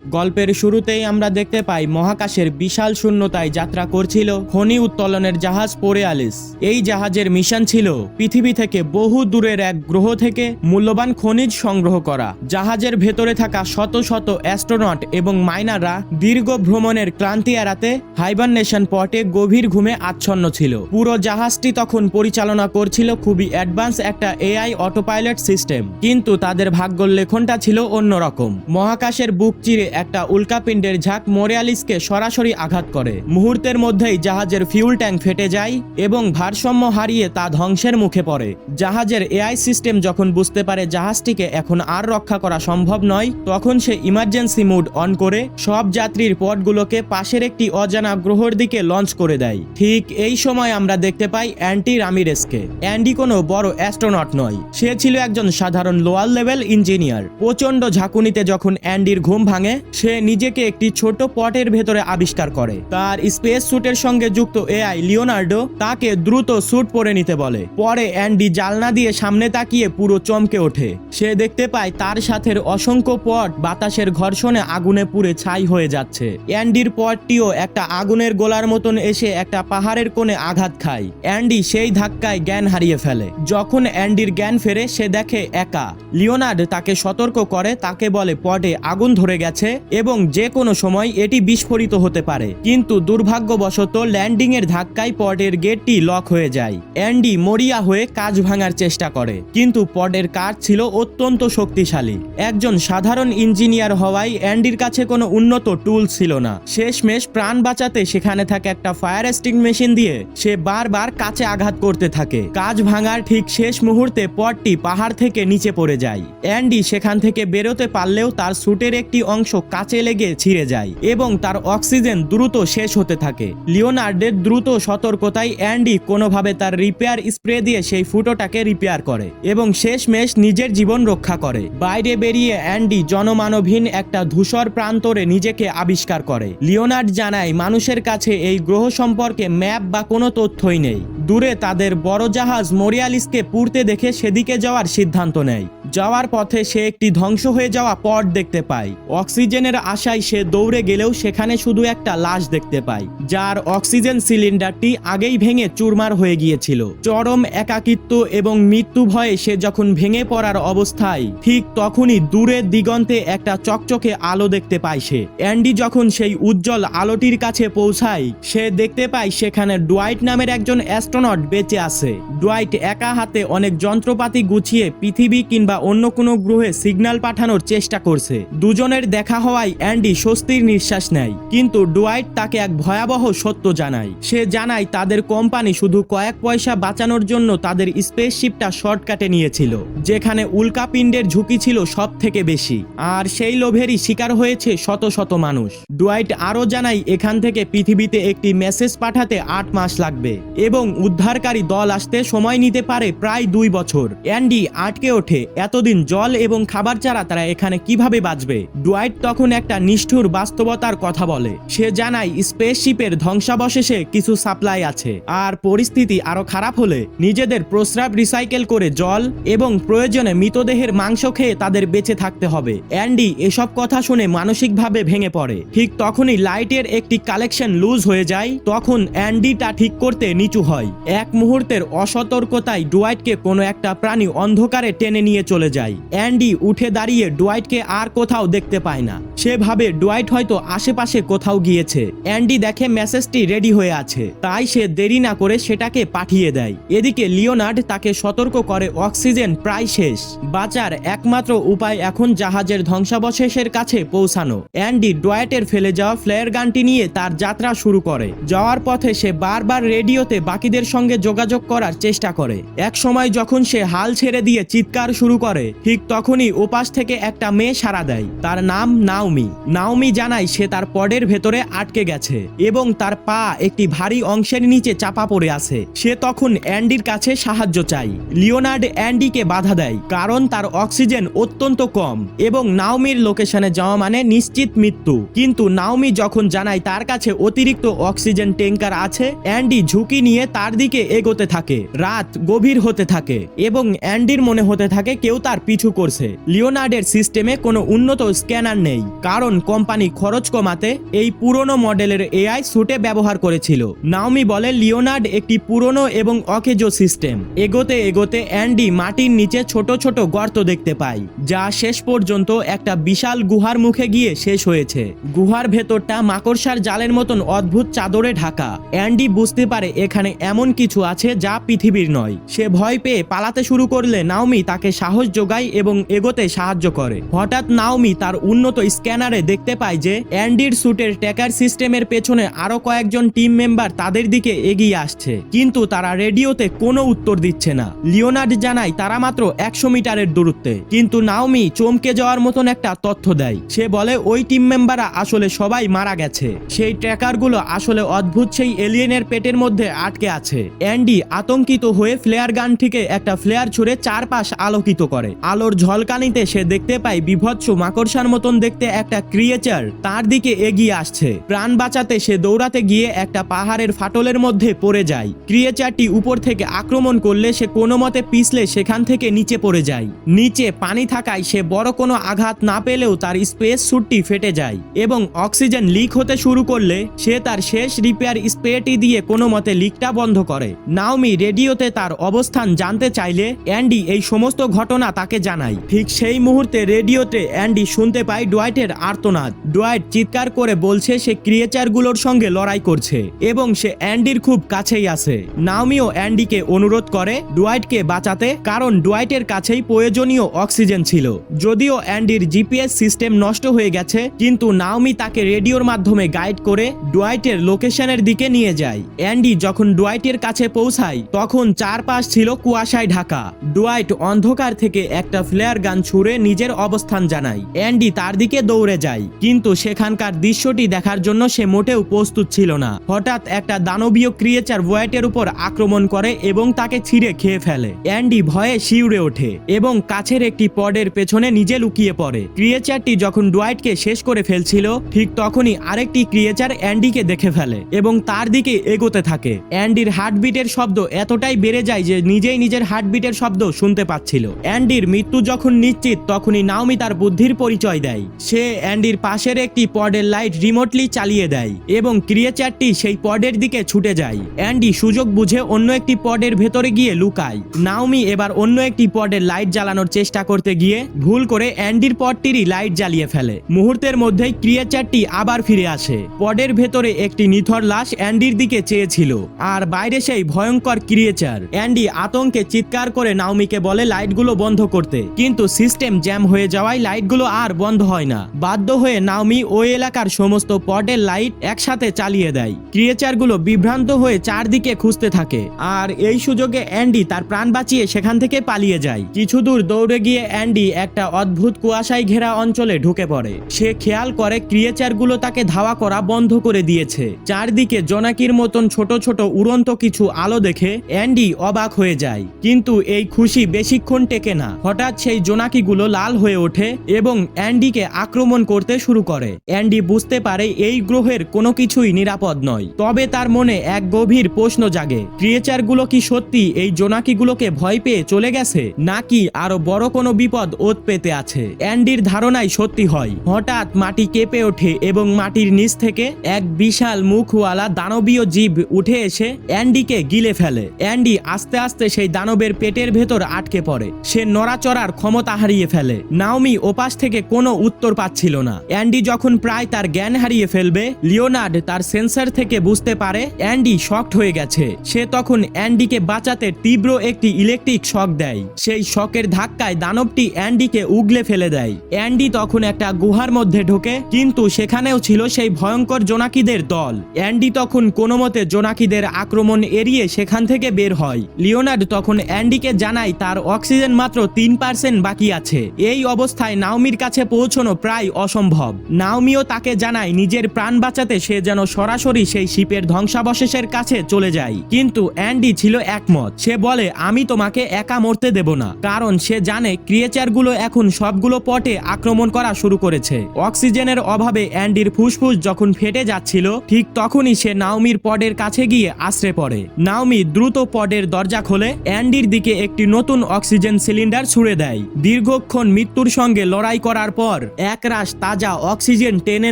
গল্পের শুরুতেই আমরা দেখতে পাই মহাকাশের বিশাল শূন্যতায় যাত্রা করছিল খনি উত্তোলনের জাহাজ বোরেয়ালিস। এই জাহাজের মিশন ছিল পৃথিবী থেকে বহু দূরের এক গ্রহ থেকে মূল্যবান খনিজ সংগ্রহ করা। জাহাজের ভেতরে থাকা শত শত অ্যাস্ট্রোনট এবং মাইনাররা দীর্ঘ ভ্রমণের ক্লান্তি এড়াতে হাইবারনেশন পটে গভীর ঘুমে আচ্ছন্ন ছিল। পুরো জাহাজটি তখন পরিচালনা করছিল খুবই অ্যাডভান্স একটা এআই অটোপাইলট সিস্টেম, কিন্তু তাদের ভাগ্যর লেখনটা ছিল অন্যরকম। মহাকাশের বুক চিরে একটা উল্কাপিণ্ডের ঝাঁক বোরেয়ালিসকে সরাসরি আঘাত করে। মুহূর্তের মধ্যেই জাহাজের ফিউল ট্যাঙ্ক ফেটে যায় এবং ভারসাম্য হারিয়ে তা ধ্বংসের মুখে পড়ে। জাহাজের এআই সিস্টেম যখন বুঝতে পারে জাহাজটিকে এখন আর রক্ষা করা সম্ভব নয়, তখন সে ইমার্জেন্সি মোড অন করে সব যাত্রীর পথগুলোকে পাশের একটি অজানা গ্রহের দিকে লঞ্চ করে দেয়। ঠিক এই সময় আমরা দেখতে পাই অ্যান্ডি রামিরেসকে। অ্যান্ডি কোনো বড় অ্যাস্ট্রোনট নয়, সে ছিল একজন সাধারণ লোয়ার লেভেল ইঞ্জিনিয়ার। প্রচন্ড ঝাঁকুনিতে যখন অ্যান্ডির ঘুম ভাঙে, সে নিজেকে একটি ছোট পটের ভেতরে আবিষ্কার করে। তার স্পেস স্যুটের সঙ্গে যুক্ত এআই লিওনার্ডো তাকে দ্রুত স্যুট পরে নিতে বলে। পরে অ্যান্ডি জালনা দিয়ে সামনে তাকিয়ে পুরো চমকে ওঠে। সে দেখতে পায় তার সাথের অসংখ্য পট বাতাসের ঘর্ষণে আগুনে পুড়ে ছাই হয়ে যাচ্ছে। অ্যান্ডির পটটিও একটা আগুনের গোলার মতন এসে একটা পাহাড়ের কোণে আঘাত খায়। অ্যান্ডি সেই ধাক্কায় জ্ঞান হারিয়ে ফেলে। যখন অ্যান্ডির জ্ঞান ফেরে, সে দেখে একা। লিওনার্ড তাকে সতর্ক করে, তাকে বলে পটে আগুন ধরে গেছে এবং যে কোনো সময় এটি বিস্ফোরিত হতে পারে। কিন্তু দুর্ভাগ্যবশত ল্যান্ডিং এর ধাক্কায় পডের গেটটি লক হয়ে যায়। অ্যান্ডি মরিয়া হয়ে কাঁচ ভাঙার চেষ্টা করে, কিন্তু পডের কাঁচ ছিল অত্যন্ত শক্তিশালী। একজন সাধারণ ইঞ্জিনিয়ার হওয়ায় অ্যান্ডির কাছে কোনো উন্নত টুল ছিল না। শেষমেশ প্রাণ বাঁচাতে সেখানে থাকে একটা ফায়ার এক্সটিংগুইশার দিয়ে সে বারবার কাঁচে আঘাত করতে থাকে। কাঁচ ভাঙার ঠিক শেষ মুহূর্তে পডটি পাহাড় থেকে নিচে পড়ে যায়। অ্যান্ডি সেখান থেকে বেরোতে পারলেও তার স্যুটের একটি অংশ কাঁচে লেগে ছিঁড়ে যায় এবং তার অক্সিজেন দ্রুত শেষ হতে থাকে। লিওনার্ডের দ্রুত সতর্কতায় অ্যান্ডি কোনোভাবে তার রিপেয়ার স্প্রে দিয়ে সেই ফুটোটাকে রিপেয়ার করে এবং শেষমেশ নিজের জীবন রক্ষা করে। বাইরে বেরিয়ে অ্যান্ডি জনমানবহীন একটা ধূসর প্রান্তরে নিজেকে আবিষ্কার করে। লিওনার্ড জানায় মানুষের কাছে এই গ্রহ সম্পর্কে ম্যাপ বা কোনো তথ্যই নেই। দূরে তাদের বড় জাহাজ বোরেয়ালিসকে পুড়তে দেখে সেদিকে যাওয়ার সিদ্ধান্ত নেয়। যাওয়ার পথে সে একটি ধ্বংস হয়ে যাওয়া পট দেখতে পায়। অক্সিজেনের আশায় সে দৌড়ে গেলেও সেখানে শুধু একটা লাশ দেখতে পায়, যার অক্সিজেন সিলিন্ডারটি আগেই ভেঙে চুরমার হয়ে গিয়েছিল। চরম একাকিত্ব এবং মৃত্যু ভয়ে সে যখন ভেঙে পড়ার অবস্থায়, ঠিক তখনই দূরের দিগন্তে একটা চকচকে আলো দেখতে পায় সে। অ্যান্ডি যখন সেই উজ্জ্বল আলোটির কাছে পৌঁছায়, সে দেখতে পায় সেখানে ডুয়াইট নামের একজন অ্যাস্ট্রোনট বেঁচে আছে। ডুয়াইট একা হাতে অনেক যন্ত্রপাতি গুছিয়ে পৃথিবী কিংবা অন্য কোনো গ্রহে সিগন্যাল পাঠানোর চেষ্টা করছে। দুজনের দেখা হওয়ায় অ্যান্ডি স্বস্তির নিঃশ্বাস নেয়, কিন্তু ডুয়াইট তাকে এক ভয়াবহ সত্য জানায়। সে জানায় তাদের কোম্পানি শুধু কয়েক পয়সা বাঁচানোর জন্য তাদের স্পেসশিপটা শর্টকাটে নিয়েছিল, যেখানে উল্কাপিণ্ডের ঝুঁকি ছিল সব থেকে বেশি, আর সেই লোভেরই শিকার হয়েছে শত শত মানুষ। ডুয়াইট আরও জানায় এখান থেকে পৃথিবীতে একটি মেসেজ পাঠাতে 8 মাস লাগবে এবং উদ্ধারকারী দল আসতে সময় নিতে পারে প্রায় 2 বছর। অ্যান্ডি আটকে ওঠে, এতদিন জল এবং খাবার ছাড়া তারা এখানে কিভাবে বাঁচবে। ডুয়াইট তখন একটা নিষ্ঠুর বাস্তবতার কথা বলে। সে জানায় স্পেসশিপের ধ্বংসাবশেষে কিছু সাপ্লাই আছে, আর পরিস্থিতি আরো খারাপ হলে নিজেদের প্রস্রাব রিসাইকেল করে জল এবং প্রয়োজনে মৃতদেহের মাংস খেয়ে তাদের বেঁচে থাকতে হবে। অ্যান্ডি এসব কথা শুনে মানসিকভাবে ভেঙে পড়ে। ঠিক তখনই লাইটের একটি কালেকশন লুজ হয়ে যায়। তখন অ্যান্ডি তা ঠিক করতে নিচু হয়। এক মুহূর্তের অসতর্কতায় ডুয়াইটকে কোনো একটা প্রাণী অন্ধকারে টেনে নিয়ে চলে যায়। অ্যান্ডি উঠে দাঁড়িয়ে ডুয়াইটকে আর কোথাও দেখতে পায় না। সে ভাবে ডুয়াইট হয়তো আশেপাশে কোথাও গিয়েছে। অ্যান্ডি দেখে মেসেজটি রেডি হয়ে আছে, তাই সে দেরি না করে সেটাকে পাঠিয়ে দেয়। এদিকে লিওনার্ড তাকে সতর্ক করে অক্সিজেন প্রায় শেষ। বাঁচার একমাত্র উপায় এখন জাহাজের ধ্বংসাবশেষের কাছে পৌঁছানো। অ্যান্ডি ডুয়াইটের ফেলে যাওয়া ফ্লেয়ার গানটি নিয়ে তার যাত্রা শুরু করে। যাওয়ার পথে সে বারবার রেডিওতে বাকিদের সঙ্গে যোগাযোগ করার চেষ্টা করে। এক সময় যখন সে হাল ছেড়ে দিয়ে চিৎকার শুরু করে, ঠিক তখনই ওপাশ থেকে একটা মেয়ে সাড়া দেয়। তার নাম নাওমি। নাওমি জানায় সে তার পডের ভেতরে আটকে গেছে এবং তার পা একটি ভারী অংশের নিচে চাপা পড়ে আছে। সে তখন অ্যান্ডির কাছে সাহায্য চায়। লিওনার্ড অ্যান্ডিকে বাধা দেয়, কারণ তার অক্সিজেন অত্যন্ত কম এবং নাওমির লোকেশনে যাওয়া মানে নিশ্চিত মৃত্যু। কিন্তু নাওমি যখন জানায় তার কাছে অতিরিক্ত অক্সিজেন ট্যাঙ্কার আছে, অ্যান্ডি ঝুঁকি নিয়ে তার দিকে এগোতে থাকে। রাত গভীর হতে থাকে এবং অ্যান্ডির মনে হতে থাকে কেউ তার পিছু করছে। লিওনার্ডের সিস্টেমে কোনো উন্নত স্ক্যানার নেই, কারণ কোম্পানি খরচ কমাতে এই পুরনো মডেলের এআই স্যুটে ব্যবহার করেছিল। নাওমি বলে লিওনার্ড একটি পুরনো এবং অকেজো সিস্টেম। এগোতে এগোতে অ্যান্ডি মাটির নিচে ছোট ছোট গর্ত দেখতে পায়, যা শেষ পর্যন্ত একটা বিশাল গুহার মুখে গিয়ে শেষ হয়েছে। গুহার ভেতরটা মাকড়সার জালের মতন অদ্ভুত চাদরে ঢাকা। অ্যান্ডি বুঝতে পারে এখানে এমন কিছু আছে যা পৃথিবীর নয়। সে ভয় পেয়ে পালাতে শুরু করলে নাওমি তাকে সাহস যোগায় এবং এগোতে সাহায্য করে। হঠাৎ নাওমি তার উন্নত স্ক্যানারে দেখতে পায় যে অ্যান্ডির স্যুটের ট্র্যাকার সিস্টেমের পেছনে আরো কয়েকজন টিম মেম্বার তাদের দিকে এগিয়ে আসছে, কিন্তু তারা রেডিওতে কোনো উত্তর দিচ্ছে না। লিওনার্ড জানায় তারা মাত্র 100 মিটারের দূরত্বে, কিন্তু নাওমি চমকে যাওয়ার মতন একটা তথ্য দেয়। সে বলে ওই টিম মেম্বাররা আসলে সবাই মারা গেছে। সেই ট্র্যাকারগুলো আসলে অদ্ভুত সেই এলিয়েনের পেটের মধ্যে আটকে আছে। অ্যান্ডি আতঙ্কিত হয়ে ফ্লেয়ার গান থেকে একটা ফ্লেয়ার ছুড়ে চারপাশ আলোকিত করে। আলোর ঝলকানিতে সে দেখতে পায় বিভৎস মাকড়সার মতন দেখতে একটা ক্রিয়েচার তার দিকে এগিয়ে আসছে। প্রাণ বাঁচাতে সে দৌড়াতে গিয়ে একটা পাহাড়ের ফাটলের মধ্যে পড়ে যায়। ক্রিয়েচারটি উপর থেকে আক্রমণ করলে সে কোনো মতে পিছলে সেখান থেকে নিচে পড়ে যায়। নিচে পানি থাকায় সে বড় কোনো আঘাত না পেলেও তার স্পেস স্যুটটি ফেটে যায় এবং অক্সিজেন লিক হতে শুরু করলে সে তার শেষ রিপেয়ার স্প্রেটি দিয়ে কোনো মতে লিকটা বন্ধ করে। নাওমি রেডিওতে তার অবস্থান জানতে চাইলে অ্যান্ডি এই সমস্ত ঘটনা তাকে জানায়। ঠিক সেই মুহূর্তে রেডিওতে অ্যান্ডি শুনতে পায় ডোয়াইটের আর্তনাদ। ডোয়াইট চিৎকার করে বলছে সে ক্রিয়েচারগুলোর সঙ্গে লড়াই করছে এবং সে অ্যান্ডির খুব কাছেই আছে। নাওমিও অ্যান্ডিকে অনুরোধ করে ডোয়াইটকে বাঁচাতে, কারণ ডোয়াইটের কাছেই প্রয়োজনীয় অক্সিজেন ছিল। যদিও অ্যান্ডির জিপিএস সিস্টেম নষ্ট হয়ে গেছে, কিন্তু নাওমি তাকে রেডিওর মাধ্যমে গাইড করে ডোয়াইটের লোকেশনের দিকে নিয়ে যায়। অ্যান্ডি যখন ডোয়াইটের কাছে পৌঁছায় তখন চারপাশ ছিল কুয়াশায় ঢাকা। ডোয়াইট অন্ধকার থেকে একটা ফ্লেয়ার গান ছুড়ে নিজের অবস্থান জানায়। অ্যান্ডি তার দিকে দৌড়ে যায়, কিন্তু সেখানকার দৃশ্যটি দেখার জন্য সে মোটেও প্রস্তুত ছিল না। হঠাৎ একটা দানবীয় ক্রিয়েচার ডোয়াইটের উপর আক্রমণ করে এবং তাকে ছিঁড়ে খেয়ে ফেলে। অ্যান্ডি ভয়ে শিউরে ওঠে এবং কাছের একটি পডের পেছনে নিজে লুকিয়ে পড়ে। ক্রিয়েচারটি যখন ডোয়াইটকে শেষ করে ফেলছিল, ঠিক তখনই আরেকটি ক্রিয়েচার অ্যান্ডিকে দেখে ফেলে এবং তার দিকে এগোতে থাকে। অ্যান্ডির হার্টবিটের শব্দ এতটাই বেড়ে যায় যে নিজেই নিজের হার্টবিটের শব্দ শুনতে পাচ্ছিল। অ্যান্ডির মৃত্যু যখন নিশ্চিত, তখনই নাওমি তার বুদ্ধির পরিচয় দেয়। সে অ্যান্ডির পাশের একটি পডের লাইট রিমোটলি চালিয়ে দেয় এবং ক্রিয়েচারটি সেই পডের দিকে ছুটে যায়। অ্যান্ডি সুযোগ বুঝে অন্য একটি পডের ভেতরে গিয়ে লুকায়। নাওমি এবার অন্য একটি পডের লাইট জ্বালানোর চেষ্টা করতে গিয়ে ভুল করে অ্যান্ডির পডটিরই লাইট জ্বালিয়ে ফেলে। মুহূর্তের মধ্যেই ক্রিয়েচারটি আবার ফিরে আসে। পডের ভেতরে একটি নিথর লাশ অ্যান্ডির দিকে চেয়েছিল, আর বাইরে সেই ভয়ঙ্কর ক্রিয়েচার। অ্যান্ডি আতঙ্কে চিৎকার করে নাওমিকে বলে লাইটগুলো বন্ধ করতে, কিন্তু সিস্টেম জ্যাম হয়ে যাওয়ায় লাইটগুলো আর বন্ধ হয় না। বাধ্য হয়ে নাওমি ওই এলাকার সমস্ত পডের লাইট একসাথে চালিয়ে দেয়। ক্রিয়েচারগুলো বিভ্রান্ত হয়ে চারদিকে খুঁজতে থাকে, আর এই সুযোগে অ্যান্ডি তার প্রাণ বাঁচিয়ে সেখান থেকে পালিয়ে যায়। কিছু দূর দৌড়ে গিয়ে অ্যান্ডি একটা অদ্ভুত কুয়াশায় ঘেরা অঞ্চলে ঢুকে পড়ে। সে খেয়াল করে ক্রিয়েচারগুলো তাকে ধাওয়া করা বন্ধ করে দিয়েছে। চারদিকে জোনাকির মতন ছোট ছোট উড়ন্ত কিছু আলো দেখে অ্যান্ডি অবাক হয়ে যায়, কিন্তু এই খুশি বেশিক্ষণ টেকে না। হঠাৎ সেই জোনাকিগুলো লাল হয়ে ওঠে এবং অ্যান্ডিকে আক্রমণ করতে শুরু করে। অ্যান্ডি বুঝতে পারে এই গ্রহের কোনো কিছুই নিরাপদ নয়। তবে তার মনে এক গভীর প্রশ্ন জাগে, ক্রিয়েচারগুলো কি সত্যি এই জোনাকিগুলোকে ভয় পেয়ে চলে গেছে, নাকি আরো বড় কোনো বিপদ ওত পেতে আছে? অ্যান্ডির ধারণাই সত্যি হয়। হঠাৎ মাটি কেঁপে ওঠে এবং মাটির নিচ থেকে এক বিশাল মুখওয়ালা দানবীয় জীব উঠে এসে অ্যান্ডিকে গিলে ফেলে। অ্যান্ডি আস্তে আস্তে সেই দানবের পেটের ভেতর আটকে পড়ে। সে নড়াচড়ার ক্ষমতা হারিয়ে ফেলে। নাওমি ওপাশ থেকে কোনো উত্তর পাচ্ছিল না। অ্যান্ডি যখন প্রায় তার জ্ঞান হারিয়ে ফেলবে, লিওনার্ড তার সেন্সর থেকে বুঝতে পারে অ্যান্ডি শকড হয়ে গেছে। সে তখন অ্যান্ডিকে বাঁচাতে তীব্র একটি ইলেকট্রিক শক দেয়। সেই শকের ধাক্কায় দানবটি অ্যান্ডিকে উগলে ফেলে দেয়। অ্যান্ডি তখন একটা গুহার মধ্যে ঢোকে, কিন্তু সেখানেও ছিল সেই ভয়ঙ্কর জোনাকিদের দল। অ্যান্ডি তখন কোনো মতে জোনাকিদের আক্রমণ এড়িয়ে সেখান থেকে বের হয়। লিওনার্ড তখন অ্যান্ডিকে জানায় তার অক্সিজেন মাত্র 3% বাকি আছে। এই অবস্থায় নাওমির কাছে পৌঁছানো প্রায় অসম্ভব। নাওমিও তাকে জানায় নিজের প্রাণ বাঁচাতে সে যেন সরাসরি সেই শিপের ধ্বংসাবশেষের কাছে চলে যায়, কিন্তু অ্যান্ডি ছিল একমত। সে বলে আমি তোমাকে একা মরতে দেব না, কারণ সে জানে ক্রিয়েচারগুলো এখন সবগুলো পটে আক্রমণ করা শুরু করেছে। অক্সিজেনের অভাবে অ্যান্ডির ফুসফুস যখন ফেটে যাচ্ছিল, ঠিক তখনই সে নাওমির পডের কাছে গিয়ে আশ্রে পড়ে। নাওমি দ্রুত পডের দরজা খোলে, অ্যান্ডির দিকে একটি নতুন অক্সিজেন সিলিন্ডার সিলিন্ডার ছুড়ে দেয়। দীর্ঘক্ষণ মৃত্যুর সঙ্গে লড়াই করার পর একরাশ তাজা অক্সিজেন টেনে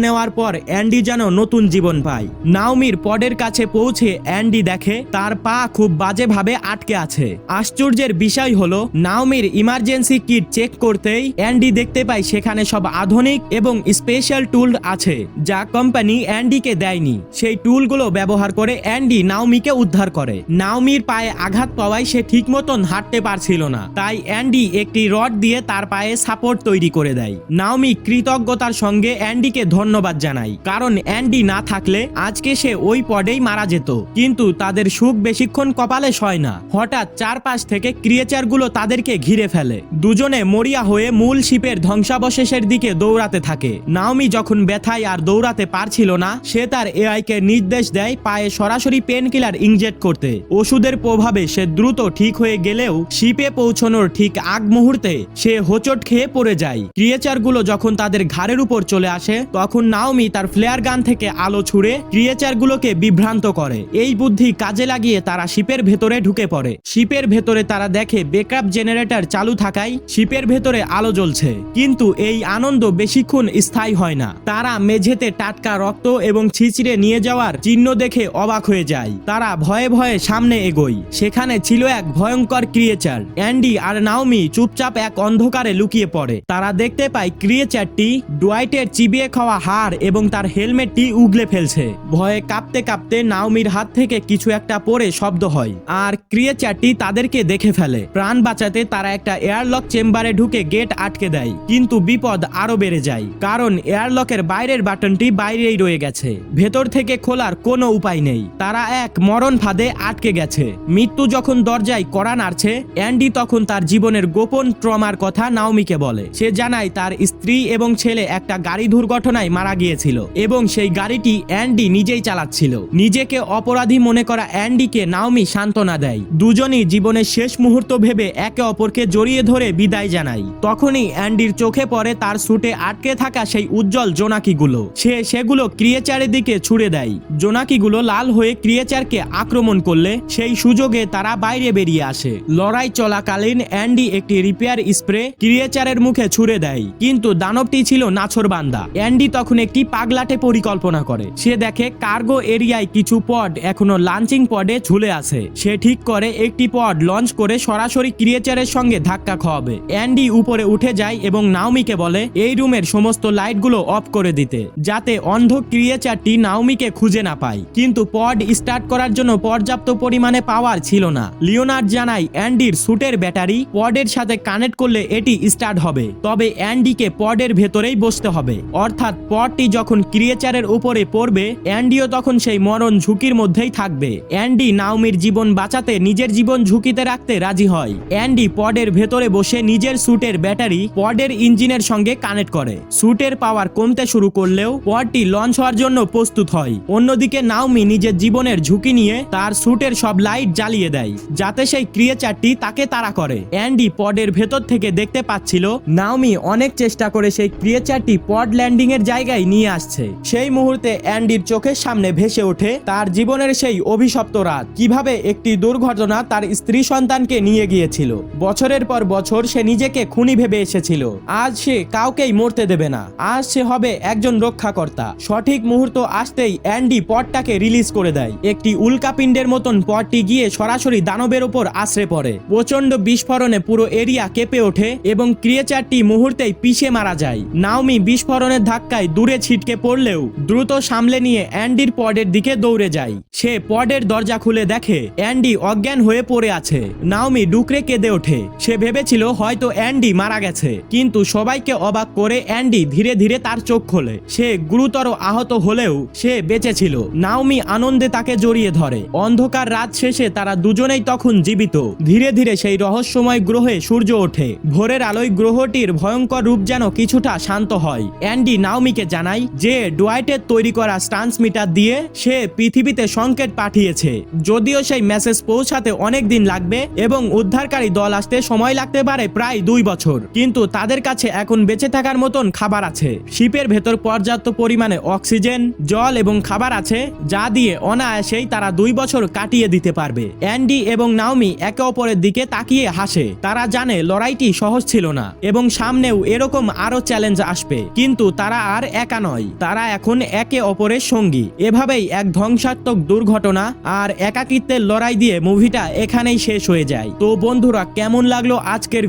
নেওয়ার পর অ্যান্ডি যেন নতুন জীবন পায়। নাওমির পডের কাছে পৌঁছে অ্যান্ডি দেখে তার পা খুব বাজেভাবে আটকে আছে। আশ্চর্যের বিষয় হলো নাওমির ইমার্জেন্সি কিট চেক করতেই অ্যান্ডি দেখতে পায় সেখানে সব আধুনিক এবং স্পেশাল টুল আছে যা কোম্পানি অ্যান্ডিকে দেয়নি। সেই টুলগুলো ব্যবহার করে অ্যান্ডি নাওমিকে উদ্ধার করে। নাওমির পায়ে আঘাত পাওয়ায় সে ঠিক মতন হাঁটতে পারছিল না, তাই অ্যান্ডি একটি রড দিয়ে তার পায়ে সাপোর্ট তৈরি করে দেয়। নাওমি কৃতজ্ঞতার সঙ্গে অ্যান্ডিকে ধন্যবাদ জানায়, কারণ অ্যান্ডি না থাকলে আজকে সে ওই পডেই মারা যেত। কিন্তু তাদের সুখ বেশিক্ষণ কপালে সয় না। হঠাৎ চারপাশ থেকে ক্রিয়েচারগুলো তাদেরকে ঘিরে ফেলে। দুজনে মরিয়া হয়ে মূল শিপের ধ্বংসাবশেষের দিকে দৌড়াতে থাকে। নাওমি যখন ব্যথায় আর দৌড়াতে পারছিল না, সে তার এআইকে নির্দেশ দেয় পায়ে সরাসরি পেন কিলার ইনজেক্ট করতে। ওষুধের প্রভাবে সে দ্রুত ঠিক হয়ে গেলেও শিপে পৌঁছানোর ঠিক আগ মুহূর্তে সে হোঁচট খেয়ে পড়ে যায়। ক্রিয়েচারগুলো যখন তাদের ঘাড়ের উপর চলে আসে, তখন নাওমি তার ফ্লেয়ার গান থেকে আলো ছুড়ে ক্রিয়েচারগুলোকে বিভ্রান্ত করে। এই বুদ্ধি কাজে লাগিয়ে তারা শিপের ভেতরে ঢুকে পড়ে। শিপের ভেতরে তারা দেখে ব্যাকআপ জেনারেটর চালু থাকায় শিপের ভেতরে আলো জ্বলছে। কিন্তু এই আনন্দ বেশিক্ষণ স্থায়ী হয় না। তারা মেঝেতে টাটকা রক্ত এবং ছিঁচড়ে নিয়ে যাওয়ার চিহ্ন দেখে অবাক হয়ে যায়। তারা ভয়ে ভয়ে সামনে এগোয়। সেখানে ছিল এক ভয়ঙ্কর ক্রিয়েচার। অ্যান্ডি আর নাওমি চুপচাপ এক অন্ধকারে লুকিয়ে পড়ে। তারা দেখতে পায় ক্রিয়েচারটি ডুয়াইটের চিবিয়ে খাওয়া হাড় এবং তার হেলমেটটি উগলে ফেলছে। ভয়ে কাঁপতে কাঁপতে নাওমির হাত থেকে কিছু একটা পড়ে শব্দ হয়, আর ক্রিয়েচারটি তাদেরকে দেখে ফেলে। প্রাণ বাঁচাতে তারা একটা এয়ারলক চেম্বারে ঢুকে গেট আটকে দেয়। কিন্তু বিপদ আরো বেড়ে যায়, কারণ এয়ারলকের বাইরের বাটনটি বাইরেই রয়ে গেছে। ভেতর থেকে খোলার কোনো উপায় নেই। তারা এক মরণ ফাঁদে আটকে গেছে। মৃত্যু যখন দরজায় কড়া নাড়ছে, অ্যান্ডি তখন তার জীবনের গোপন ট্রমার কথা নাওমিকে বলে। সে জানায় তার স্ত্রী এবং ছেলে একটা গাড়ি দুর্ঘটনায় মারা গিয়েছিল এবং সেই গাড়িটি অ্যান্ডি নিজেই চালাচ্ছিল। নিজেকে অপরাধী মনে করা অ্যান্ডিকে নাওমি সান্ত্বনা দেয়। দুজনই জীবনের শেষ মুহূর্ত ভেবে একে অপরকে জড়িয়ে ধরে বিদায় জানায়। তখনই অ্যান্ডির চোখে পড়ে তার স্যুটে আটকে থাকা সেই উজ্জ্বল জোনাকিগুলো। সে সেগুলো ক্রিয়েচারের দিকে ছুড়ে দেয়। জোনাকিগুলো লাল হয়ে ক্রিয়েচারকে আক্রমণ করলে সেই সুযোগে তারা বাইরে বেরিয়ে আসে। লড়াই চলাকালীন অ্যান্ডি একটি রিপেয়ার স্প্রে ক্রিয়েচারের মুখে ছুড়ে দেয়, কিন্তু দানবটি ছিল নাছোড়বান্দা। অ্যান্ডি তখন একটি পাগলাটে পরিকল্পনা করে। সে দেখে কার্গো এরিয়ায় কিছু পড এখনো লাঞ্চিং পডে ঝুলে আছে। সে ঠিক করে একটি পড লঞ্চ করে সরাসরি ক্রিয়েচারের সঙ্গে ধাক্কা খাওয়াবে। অ্যান্ডি উপরে উঠে যায় এবং নাওমিকে বলে এই রুমের সমস্ত লাইটগুলো অফ করে দিতে, যাতে অন্ধ ক্রিয়েচারটি নাওমিকে খুঁজে না পায়। কিন্তু পড স্টার্ট করার জন্য পর্যাপ্ত পরিমাণে পাওয়ার ছিল না। লিওনার্ড জানায় অ্যান্ডির স্যুটের ব্যাটারি পডের সাথে কানেক্ট করলে এটি স্টার্ট হবে, তবে অ্যান্ডিকে পডের ভেতরেই বসতে হবে। অর্থাৎ পডটি যখন ক্রিয়েচারের উপরে পড়বে, অ্যান্ডিও তখন সেই মরণ ঝুঁকির মধ্যেই থাকবে। অ্যান্ডি নাওমির জীবন বাঁচাতে নিজের জীবন ঝুঁকিতে রাখতে রাজি হয়। অ্যান্ডি পডের ভেতরে বসে নিজের স্যুটের ব্যাটারি পডের ইঞ্জিনের সঙ্গে কানেক্ট করে। স্যুটের পাওয়ার কমতে শুরু করলেও পডটি লঞ্চ হওয়ার জন্য প্রস্তুত হয়। অন্যদিকে নাওমি নিজের জীবনের ঝুঁকি নিয়ে তার স্যুটের সব লাইট জ্বালিয়ে দেয়, যাতে সেই ক্রিয়েচারটি তাকে তাড়া করে। অ্যান্ডি পডের ভেতর থেকে দেখতে পাচ্ছিল নাওমি অনেক চেষ্টা করে সেই ক্রিয়েচারটি পড ল্যান্ডিং এর জায়গায় নিয়ে আসছে। সেই মুহূর্তে অ্যান্ডির চোখের সামনে ভেসে ওঠে তার জীবনের সেই অভিশপ্ত রাত। কিভাবে একটি দুর্ঘটনা তার স্ত্রী সন্তানকে নিয়ে গিয়েছিল। বছরের পর বছর সে নিজেকে খুনি ভেবে এসেছিল। আজ সে কাউকেই মরতে দেবে না। আজ সে হবে একজন রক্ষাকর্তা। সঠিক মুহূর্ত আসতেই অ্যান্ডি পডটাকে রিলিজ করে দেয়। একটি উল্কাপিণ্ডের মতন পডটি গিয়ে সরাসরি দানবের উপর আশ্রে পড়ে। প্রচন্ড বিস্ফোরণে পুরো এরিয়া কেঁপে ওঠে এবং ক্রিয়েচারটি মুহূর্তেই পিষে মারা যায়। নাওমি বিস্ফোরণের ধাক্কায় দূরে ছিটকে পড়লেও দ্রুত সামলে নিয়ে অ্যান্ডির পডের দিকে দৌড়ে যায়। সে পডের দরজা খুলে দেখে অ্যান্ডি অজ্ঞান হয়ে পড়ে আছে। নাওমি ডুকরে কেঁদে ওঠে। সে ভেবেছিল হয়তো অ্যান্ডি মারা গেছে, কিন্তু সবাইকে অবাক করে অ্যান্ডি ধীরে ধীরে তার চোখ খোলে। সে গুরুতর আহত হলেও সে বেঁচে ছিল। নাওমি আনন্দে তাকে জড়িয়ে ধরে। অন্ধকার রাত শেষে তারা দুজনেই তখন জীবিত। ধীরে ধীরে সেই রহস্যময় গ্রহে সূর্য ওঠে। ভোরের আলোয় গ্রহটির ভয়ঙ্কর রূপ যেন কিছুটা শান্ত হয়। অ্যান্ডি নাওমিকে জানায় যে ডুয়াইটের তৈরি করা ট্রান্সমিটার দিয়ে সে পৃথিবীতে সংকেত পাঠিয়েছে। যদিও সেই মেসেজ পৌঁছাতে অনেক দিন লাগবে এবং উদ্ধারকারী দল আসতে সময় লাগতে পারে প্রায় 2 বছর, কিন্তু তাদের কাছে এখন বেঁচে থাকার মতন খাবার আছে। শিপের ভেতর পর্যাপ্ত পরিমাণে অক্সিজেন, জল এবং খাবার আছে, যা দিয়ে অনায়াসেই তারা 2 বছর কাটিয়ে দিতে পারবে। অ্যান্ডি এবং নাওমি একে অপরের দিকে তাকিয়ে হাসে। তারা জানে লড়াইটি সহজ ছিল না এবং সামনেও এরকম আরো চ্যালেঞ্জ আসবে, কিন্তু তারা আর একা নয়, তারা এখন একে অপরের সঙ্গী। এভাবেই এক ধ্বংসাত্মক দুর্ঘটনা আর একাকিত্বের লড়াই দিয়ে মুভিটা এখানেই শেষ হয়ে যায়। তো বন্ধুরা, কেমন লাগলো আজকের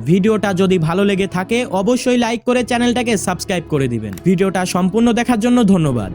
ভিডিওটা যদি ভালো লেগে থাকে অবশ্যই লাইক করে চ্যানেলটাকে সাবস্ক্রাইব করে দিবেন। ভিডিওটা সম্পূর্ণ দেখার জন্য ধন্যবাদ।